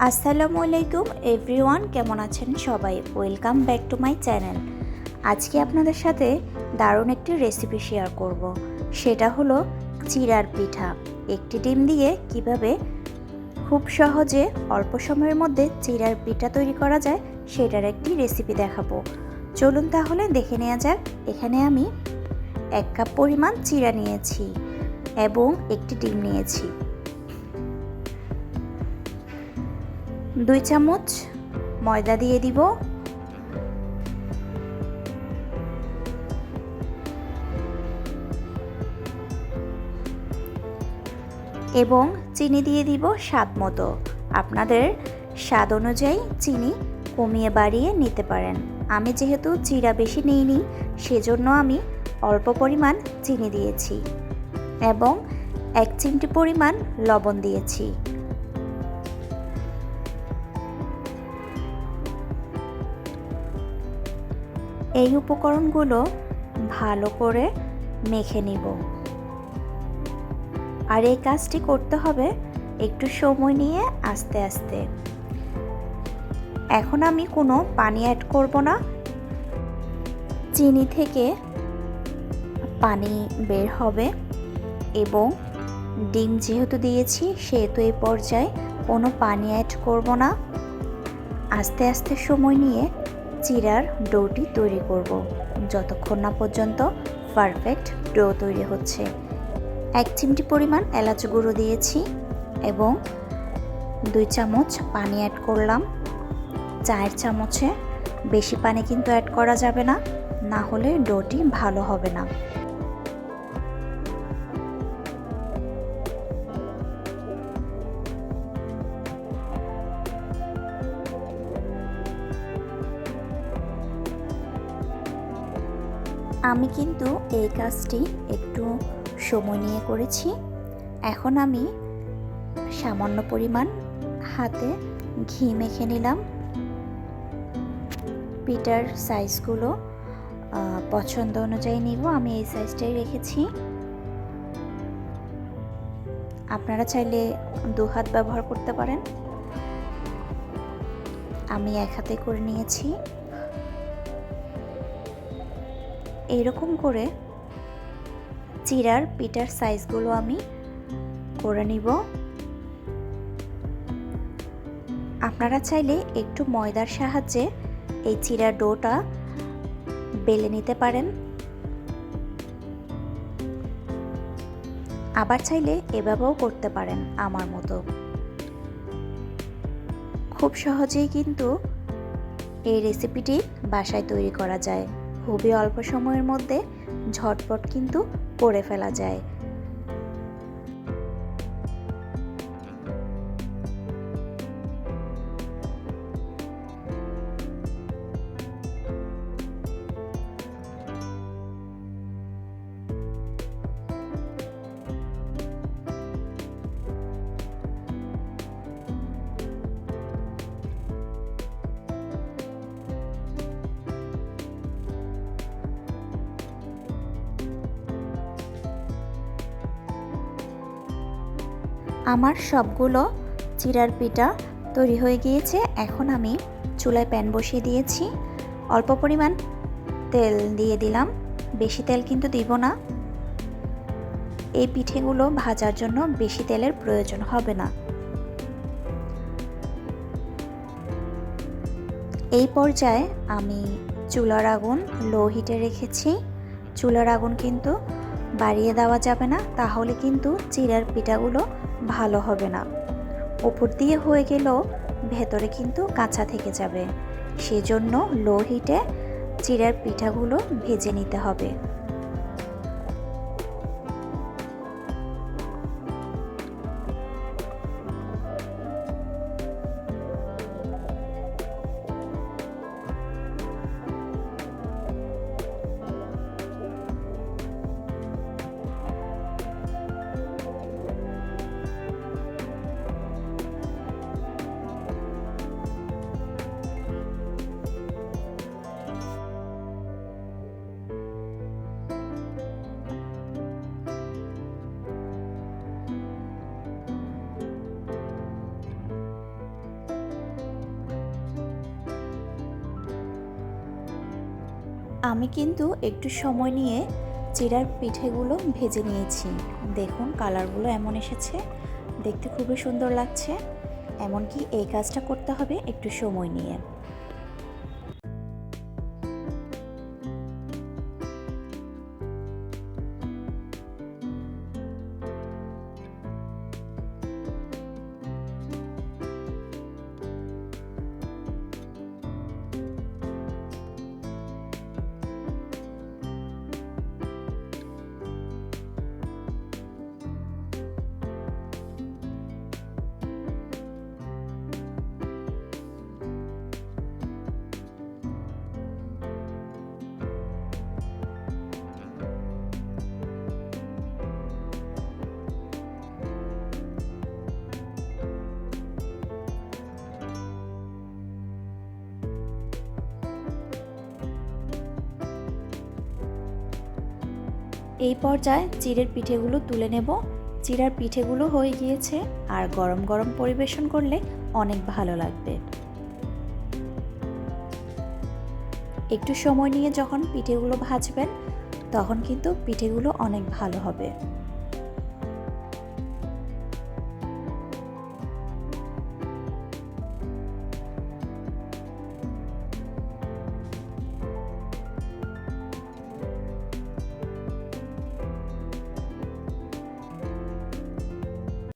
আসসালামু আলাইকুম এভরিওয়ান, কেমন আছেন সবাই? Welcome back to my channel. আজকে আপনাদের সাথে দারুণ একটি রেসিপি শেয়ার করব। সেটা হলো চিড়ার পিঠা। একটি ডিম দিয়ে কিভাবে খুব সহজে অল্প সময়ের মধ্যে চিড়ার পিঠা তৈরি করা যায় সেটার একটি রেসিপি দেখাবো। চলুন তাহলে দেখে নেওয়া যাক। এখানে আমি 1 কাপ পরিমাণ চিড়া নিয়েছি এবং একটি ডিম নিয়েছি। 2 চামচ ময়দা দিয়ে দিব, এবং চিনি দিয়ে দিব স্বাদ মতো। আপনাদের স্বাদ অনুযায়ী চিনি কমিয়ে বাড়িয়ে নিতে পারেন। আমি যেহেতু চিড়া বেশি নিইনি সেজন্য আমি অল্প পরিমাণ চিনি দিয়েছি এবং 1 চিমটি পরিমাণ লবণ দিয়েছি। এই উপকরণগুলো ভালো করে মেখে নিব। আর এই কাজটি করতে হবে একটু সময় নিয়ে আস্তে আস্তে। এখন আমি কোনো পানি অ্যাড করব না। চিনি থেকে পানি বের হবে এবং ডিম যেহেতু দিয়েছি সেহেতু এই পর্যায়ে কোনো পানি অ্যাড করব না। আস্তে আস্তে সময় নিয়ে চিড়ার ডোটি তৈরি করব যতক্ষণ না পর্যন্ত পারফেক্ট ডো তৈরি হচ্ছে। 1 চিমটি পরিমাণ এলাচ গুঁড়ো দিয়েছি এবং 2 চামচ পানি অ্যাড করলাম। চায়ের চামচে বেশি পানি কিন্তু অ্যাড করা যাবে না, না হলে ডোটি ভালো হবে না। আমি কিন্তু এই কাজটি একটু সময় নিয়ে করেছি। এখন আমি সামান্য পরিমাণ হাতে ঘি মেখে নিলাম। পিঠার সাইজগুলো পছন্দ অনুযায়ী নিব। আমি এই সাইজটাই রেখেছি। আপনারা চাইলে 2 হাত ব্যবহার করতে পারেন। আমি 1 হাতে করে নিয়েছি। এইরকম করে চিড়ার পিঠার সাইজগুলো আমি করে নিব। আপনারা চাইলে একটু ময়দার সাহায্যে এই চিড়ার ডোটা বেলে নিতে পারেন। আবার চাইলে এভাবেও করতে পারেন আমার মতো। খুব সহজেই কিন্তু এই রেসিপিটি বাসায় তৈরি করা যায়। খুবই অল্প সময়ের মধ্যে ঝটপট কিন্তু করে ফেলা যায়। আমার সবগুলো চিড়ার পিঠা তৈরি হয়ে গিয়েছে। এখন আমি চুলায় প্যান বসিয়ে দিয়েছি। অল্প পরিমাণ তেল দিয়ে দিলাম, বেশি তেল কিন্তু দিব না। এই পিঠেগুলো ভাজার জন্য বেশি তেলের প্রয়োজন হবে না। এই পর্যায়ে আমি চুলার আগুন লো হিটে রেখেছি। চুলার আগুন কিন্তু বাড়িয়ে দেওয়া যাবে না, তাহলে কিন্তু চিড়ার পিঠাগুলো ভালো হবে না। উপর দিয়ে হয়ে গেলেও ভেতরে কিন্তু কাঁচা থেকে যাবে। সেজন্য লো হিটে চিড়ার পিঠাগুলো ভেজে নিতে হবে। আমি কিন্তু একটু সময় নিয়ে চিড়ার পিঠেগুলো ভেজে নিয়েছি। দেখুন কালারগুলো এমন এসেছে, দেখতে খুবই সুন্দর লাগছে। এমনকি এই কাজটা করতে হবে একটু সময় নিয়ে। এই পর্যায়ে চিড়ের পিঠেগুলো তুলে নেব। চিড়ার পিঠেগুলো হয়ে গিয়েছে, আর গরম গরম পরিবেশন করলে অনেক ভালো লাগবে। একটু সময় নিয়ে যখন পিঠেগুলো ভাজবেন তখন কিন্তু পিঠেগুলো অনেক ভালো হবে।